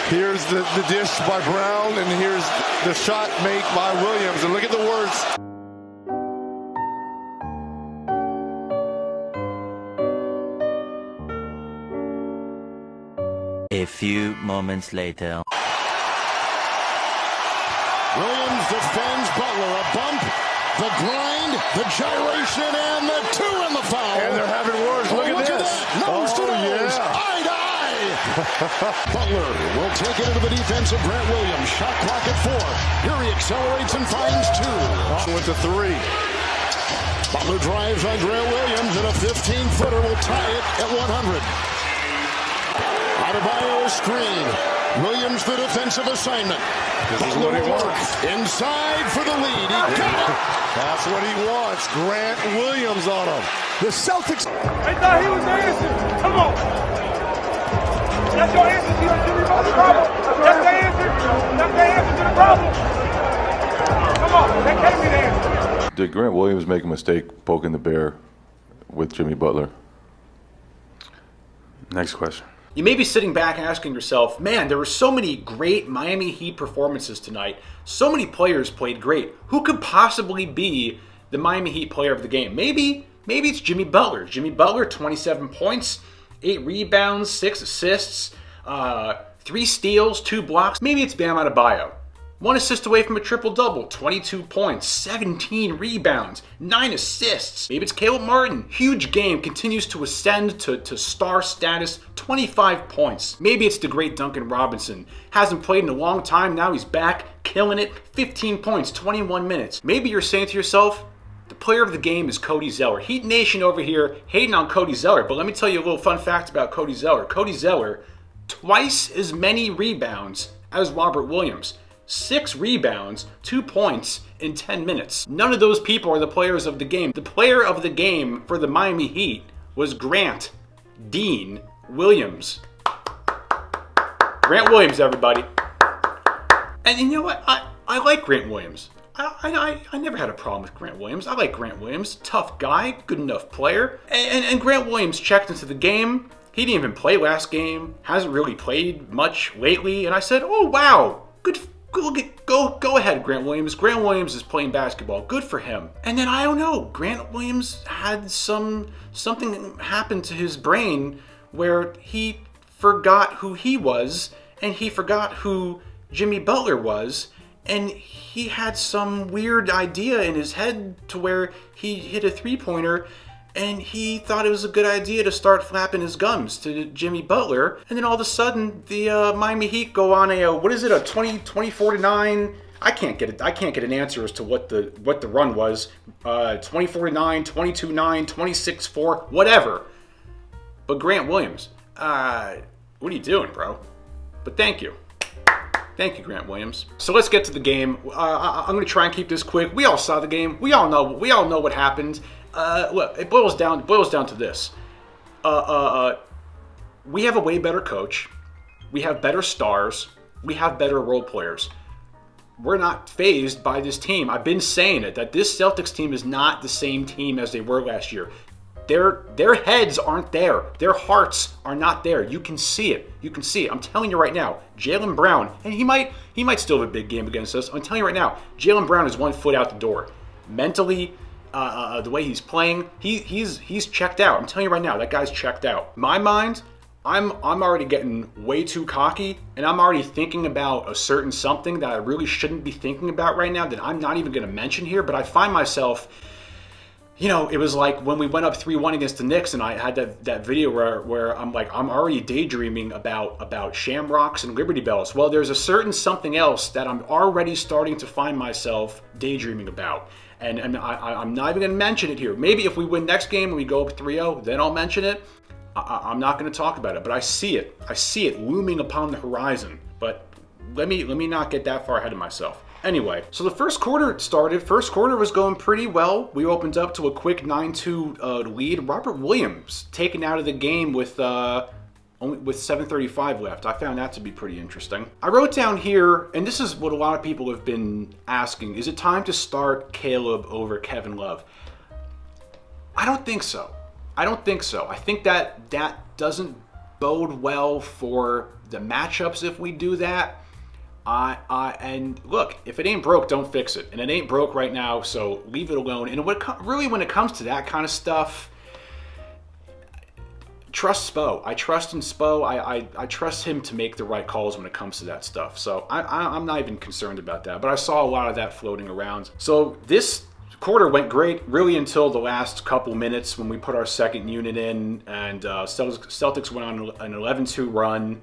Here's the dish by Brown, and here's the shot made by Williams. And look at the words. A few moments later. Williams defends Butler. A bump, the grind, the gyration, and the two in the foul. And they're having words. Look at this. Nose to nose. Yeah. Eye to eye. Butler will take it into the defense of Grant Williams. Shot clock at 4. Here he accelerates and finds 2. With the 3. Butler drives on Grant Williams, and a 15-footer will tie it at 100. Adebayo screen. Williams the defensive assignment. This is what he wants. Inside for the lead. He got it. That's what he wants. Grant Williams on him. The Celtics. I thought he was the answer. Come on. That's your answer to the problem. That's the answer. That's the answer to the problem. Come on. That can't be the answer. Did Grant Williams make a mistake poking the bear with Jimmy Butler? Next question. You may be sitting back asking yourself, man, there were so many great Miami Heat performances tonight. So many players played great. Who could possibly be the Miami Heat player of the game? Maybe it's Jimmy Butler. Jimmy Butler, 27 points, 8 rebounds, 6 assists, 3 steals, 2 blocks. Maybe it's Bam Adebayo. 1 assist away from a triple-double, 22 points, 17 rebounds, 9 assists. Maybe it's Caleb Martin. Huge game, continues to ascend to star status, 25 points. Maybe it's the great Duncan Robinson. Hasn't played in a long time, now he's back, killing it, 15 points, 21 minutes. Maybe you're saying to yourself, the player of the game is Cody Zeller. Heat Nation over here hating on Cody Zeller, but let me tell you a little fun fact about Cody Zeller. Cody Zeller, twice as many rebounds as Robert Williams. 6 rebounds, 2 points in 10 minutes. None of those people are the players of the game. The player of the game for the Miami Heat was Grant Dean Williams. Grant Williams, everybody. And you know what? I like Grant Williams. I never had a problem with Grant Williams. I like Grant Williams. Tough guy, good enough player. And Grant Williams checked into the game. He didn't even play last game. Hasn't really played much lately. And I said, oh, wow. Good. Go ahead, Grant Williams. Grant Williams is playing basketball. Good for him. And then I don't know. Grant Williams had something happen to his brain where he forgot who he was and he forgot who Jimmy Butler was, and he had some weird idea in his head to where he hit a 3-pointer and he thought it was a good idea to start flapping his gums to Jimmy Butler. And then all of a sudden, the Miami Heat go on a 24-9. I can't get an answer as to what the run was. 24-9, 22-9, 26-4, whatever. But Grant Williams, what are you doing, bro? But thank you. Thank you, Grant Williams. So let's get to the game. I'm going to try and keep this quick. We all saw the game. We all know what happened. Look, it boils down to this. We have a way better coach. We have better stars. We have better role players. We're not fazed by this team. I've been saying it, that this Celtics team is not the same team as they were last year. Their heads aren't there. Their hearts are not there. You can see it. I'm telling you right now, Jaylen Brown, and he might still have a big game against us. I'm telling you right now, Jaylen Brown is 1 foot out the door. Mentally, the way he's playing, he's checked out. I'm telling you right now, that guy's checked out. My mind, I'm already getting way too cocky, and I'm already thinking about a certain something that I really shouldn't be thinking about right now that I'm not even going to mention here, but I find myself, you know, it was like when we went up 3-1 against the Knicks, and I had that video where I'm like, I'm already daydreaming about shamrocks and Liberty Bells. Well, there's a certain something else that I'm already starting to find myself daydreaming about. And I'm not even going to mention it here. Maybe if we win next game and we go up 3-0, then I'll mention it. I'm not going to talk about it, but I see it. I see it looming upon the horizon. But let me not get that far ahead of myself. Anyway, so the first quarter started. First quarter was going pretty well. We opened up to a quick 9-2 lead. Robert Williams taken out of the game with 7:35 left. I found that to be pretty interesting. I wrote down here, and this is what a lot of people have been asking, is it time to start Caleb over Kevin Love? I don't think so. I think that doesn't bode well for the matchups if we do that. And look, if it ain't broke, don't fix it. And it ain't broke right now, so leave it alone. And really, when it comes to that kind of stuff, trust Spo. I trust in Spo. I trust him to make the right calls when it comes to that stuff. So I'm not even concerned about that. But I saw a lot of that floating around. So this quarter went great, really, until the last couple minutes when we put our second unit in, and Celtics went on an 11-2 run.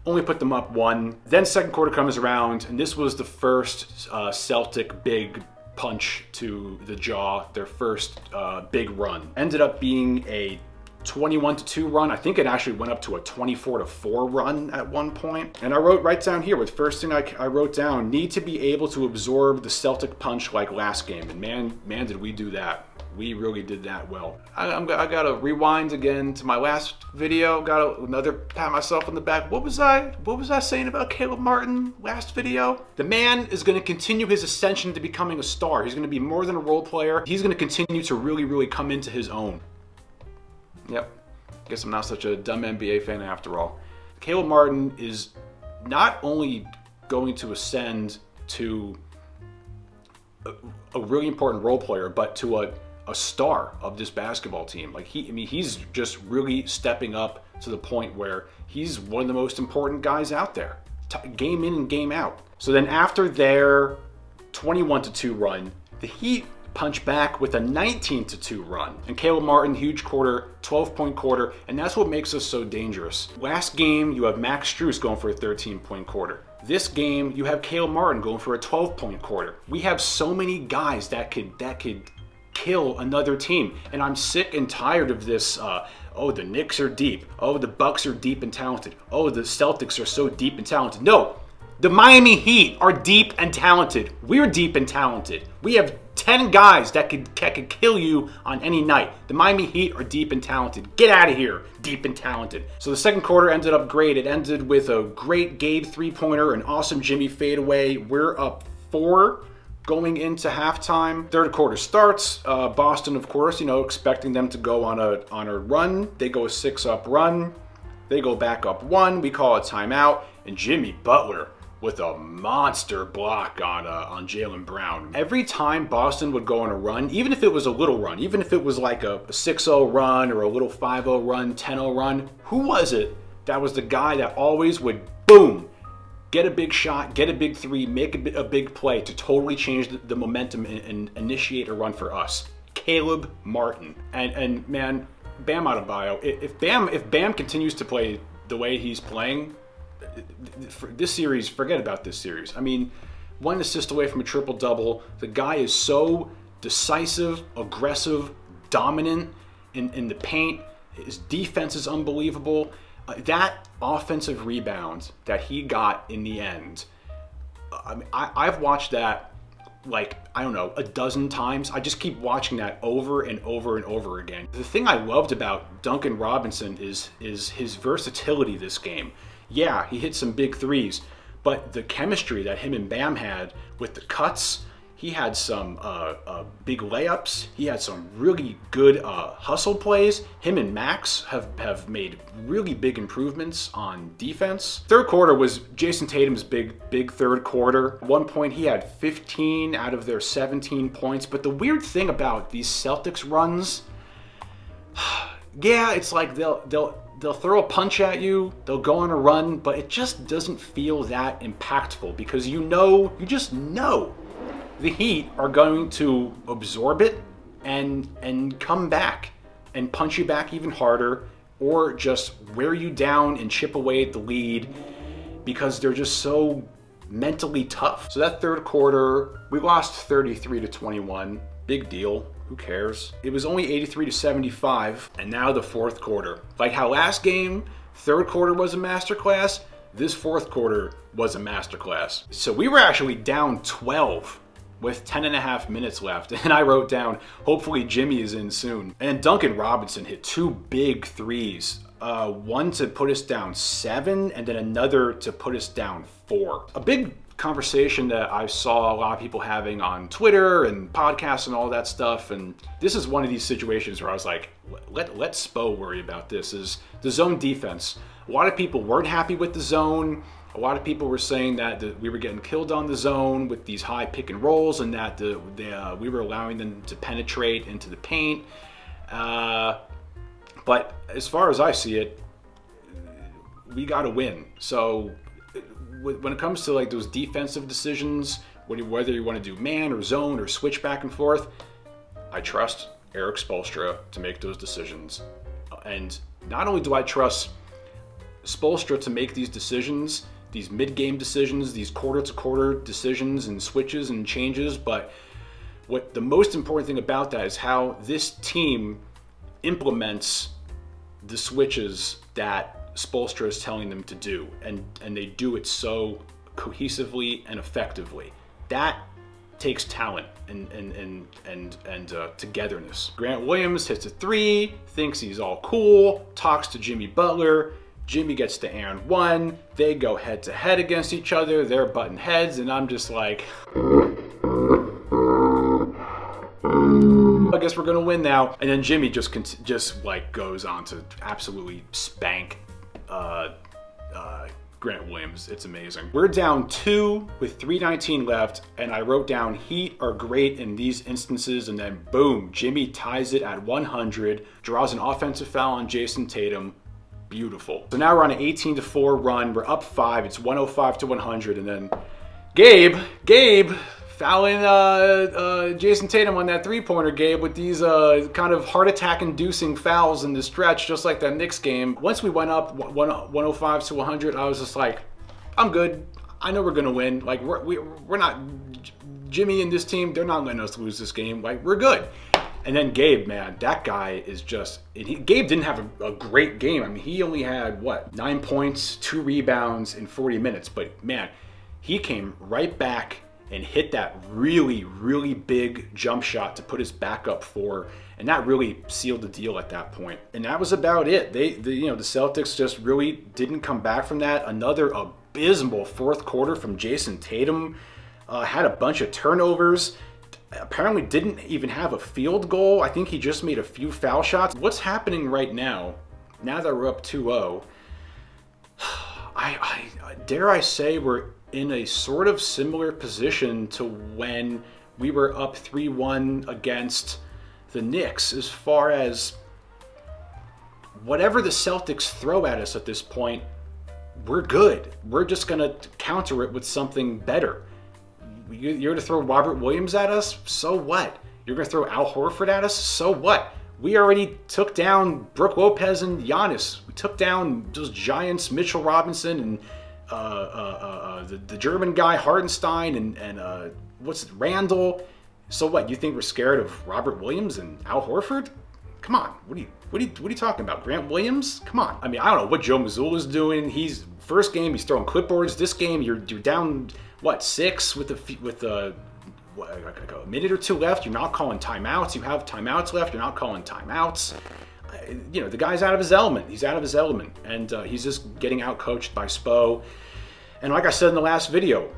Only put them up 1. Then second quarter comes around, and this was the first Celtic big punch to the jaw, their first big run. Ended up being a 21-2 run. I think it actually went up to a 24-4 run at one point. And I wrote right down here, with first thing I wrote down, need to be able to absorb the Celtic punch like last game. And man, did we do that. We really did that well. I gotta rewind again to my last video. Got another pat myself on the back. What was I saying about Caleb Martin last video? The man is gonna continue his ascension to becoming a star. He's gonna be more than a role player. He's gonna continue to really come into his own. Yep, guess I'm not such a dumb NBA fan after all. Caleb Martin is not only going to ascend to a really important role player, but to a star of this basketball team. Like he's just really stepping up to the point where he's one of the most important guys out there, game in and game out. So then after their 21-2 run, the Heat punch back with a 19-2 run. And Caleb Martin, huge quarter, 12-point quarter, and that's what makes us so dangerous. Last game, you have Max Strus going for a 13-point quarter. This game, you have Caleb Martin going for a 12-point quarter. We have so many guys that could kill another team, and I'm sick and tired of this. Oh, the Knicks are deep. Oh, the Bucks are deep and talented. Oh, the Celtics are so deep and talented. No, the Miami Heat are deep and talented. We're deep and talented. We have 10 guys that could kill you on any night. The Miami Heat are deep and talented. Get out of here, deep and talented. So the second quarter ended up great. It ended with a great Gabe three-pointer, an awesome Jimmy fadeaway. We're up 4 going into halftime. Third quarter starts. Boston, of course, expecting them to go on a run. They go a 6-up run. They go back up 1. We call a timeout, and Jimmy Butler with a monster block on Jaylen Brown. Every time Boston would go on a run, even if it was a little run, even if it was like a 6-0 run or a little 5-0 run, 10-0 run, who was it that was the guy that always would, boom, get a big shot, get a big three, make a big play to totally change the momentum and initiate a run for us? Caleb Martin. And man, Bam Adebayo, if Bam continues to play the way he's playing, for this series, forget about this series. I mean, 1 assist away from a triple-double. The guy is so decisive, aggressive, dominant in the paint. His defense is unbelievable. That offensive rebound that he got in the end, I've watched that like, I don't know, a dozen times. I just keep watching that over and over and over again. The thing I loved about Duncan Robinson is his versatility this game. Yeah, he hit some big threes, but the chemistry that him and Bam had with the cuts, he had some big layups. He had some really good hustle plays. Him and Max have made really big improvements on defense. Third quarter was Jason Tatum's big third quarter. At one point, he had 15 out of their 17 points. But the weird thing about these Celtics runs, yeah, it's like they'll throw a punch at you, they'll go on a run, but it just doesn't feel that impactful because you just know the Heat are going to absorb it and come back and punch you back even harder, or just wear you down and chip away at the lead because they're just so mentally tough. So that third quarter, we lost 33-21. Big deal. Who cares? It was only 83-75, and now the fourth quarter. Like how last game, third quarter was a masterclass, this fourth quarter was a masterclass. So we were actually down 12 with 10.5 minutes left, and I wrote down, hopefully Jimmy is in soon. And Duncan Robinson hit 2 big threes. One to put us down 7, and then another to put us down 4. A big conversation that I saw a lot of people having on Twitter and podcasts and all that stuff, and this is one of these situations where I was like, let Spo worry about this, is the zone defense. A lot of people weren't happy with the zone. A lot of people were saying that we were getting killed on the zone with these high pick and rolls, and that we were allowing them to penetrate into the paint. But as far as I see it, we got to win. So when it comes to like those defensive decisions, whether you want to do man or zone or switch back and forth, I trust Eric Spoelstra to make those decisions. And not only do I trust Spoelstra to make these decisions, these mid-game decisions, these quarter-to-quarter decisions and switches and changes, but what the most important thing about that is how this team implements the switches that Spoelstra is telling them to do, and they do it so cohesively and effectively. That takes talent and togetherness. Grant Williams hits a three, thinks he's all cool, talks to Jimmy Butler. Jimmy gets to and one. They go head to head against each other. They're butting heads, and I'm just like, I guess we're gonna win now. And then Jimmy just like goes on to absolutely spank Grant Williams. It's amazing. We're down 2 with 3:19 left, and I wrote down Heat are great in these instances, and then boom, Jimmy ties it at 100, draws an offensive foul on Jason Tatum. Beautiful. So now we're on an 18-4 run. We're up 5. It's 105-100, and then Gabe fouling Jason Tatum on that three-pointer, Gabe, with these kind of heart attack-inducing fouls in the stretch, just like that Knicks game. Once we went up 105-100, I was just like, I'm good. I know we're gonna win. Like we're not Jimmy and this team. They're not letting us lose this game. Like we're good. And then Gabe, man, that guy is just. Gabe didn't have a great game. I mean, he only had 9 points, 2 rebounds in 40 minutes. But man, he came right back and hit that really, really big jump shot to put us back up 4, and that really sealed the deal at that point. And that was about it. The Celtics just really didn't come back from that. Another abysmal fourth quarter from Jason Tatum. Had a bunch of turnovers. Apparently didn't even have a field goal. I think he just made a few foul shots. What's happening right now that we're up 2-0, I dare I say we're in a sort of similar position to when we were up 3-1 against the Knicks, as far as whatever the Celtics throw at us at this point, we're good. We're just going to counter it with something better. You're going to throw Robert Williams at us? So what? You're going to throw Al Horford at us? So what? We already took down Brook Lopez and Giannis. We took down those giants, Mitchell Robinson and the German guy Hartenstein and Randall. So what? You think we're scared of Robert Williams and Al Horford? Come on. What are you talking about? Grant Williams? Come on. I mean, I don't know what Joe Mazzulla's doing. First game he's throwing clipboards. This game you're down 6 with a minute or 2 left. You're not calling timeouts. You have timeouts left. You're not calling timeouts. The guy's out of his element. He's out of his element, and he's just getting out coached by Spo. And like I said in the last video,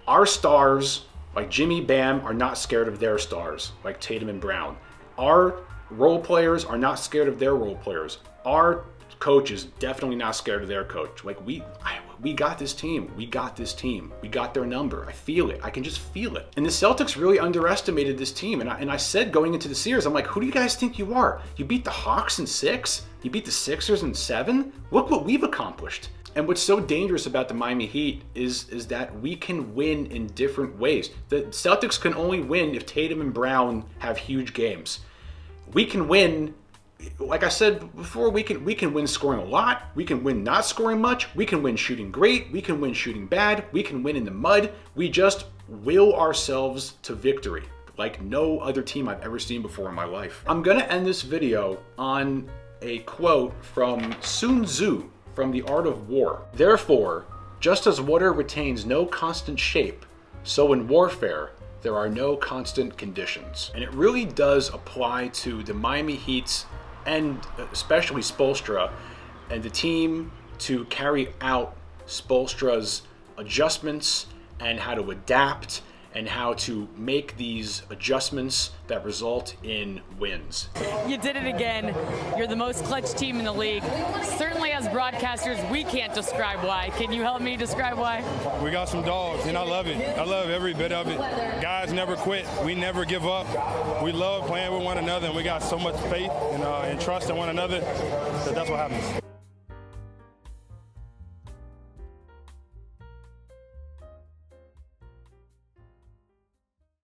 our stars like Jimmy, Bam are not scared of their stars like Tatum and Brown. Our role players are not scared of their role players. Our coach is definitely not scared of their coach. Like we got this team. We got this team. We got their number. I feel it. I can just feel it. And the Celtics really underestimated this team. And I said going into the series, I'm like, who do you guys think you are? You beat the Hawks in 6. You beat the Sixers in 7. Look what we've accomplished. And what's so dangerous about the Miami Heat is that we can win in different ways. The Celtics can only win if Tatum and Brown have huge games. We can win. Like I said before, we can win scoring a lot. We can win not scoring much. We can win shooting great. We can win shooting bad. We can win in the mud. We just will ourselves to victory like no other team I've ever seen before in my life. I'm going to end this video on a quote from Sun Tzu from The Art of War. Therefore, just as water retains no constant shape, so in warfare, there are no constant conditions. And it really does apply to the Miami Heat's and especially Spoelstra and the team to carry out Spoelstra's adjustments and how to adapt and how to make these adjustments that result in wins. You did it again. You're the most clutch team in the league. Certainly as broadcasters, we can't describe why. Can you help me describe why? We got some dogs, and I love it. I love every bit of it. Guys never quit. We never give up. We love playing with one another, and we got so much faith and trust in one another that's what happens.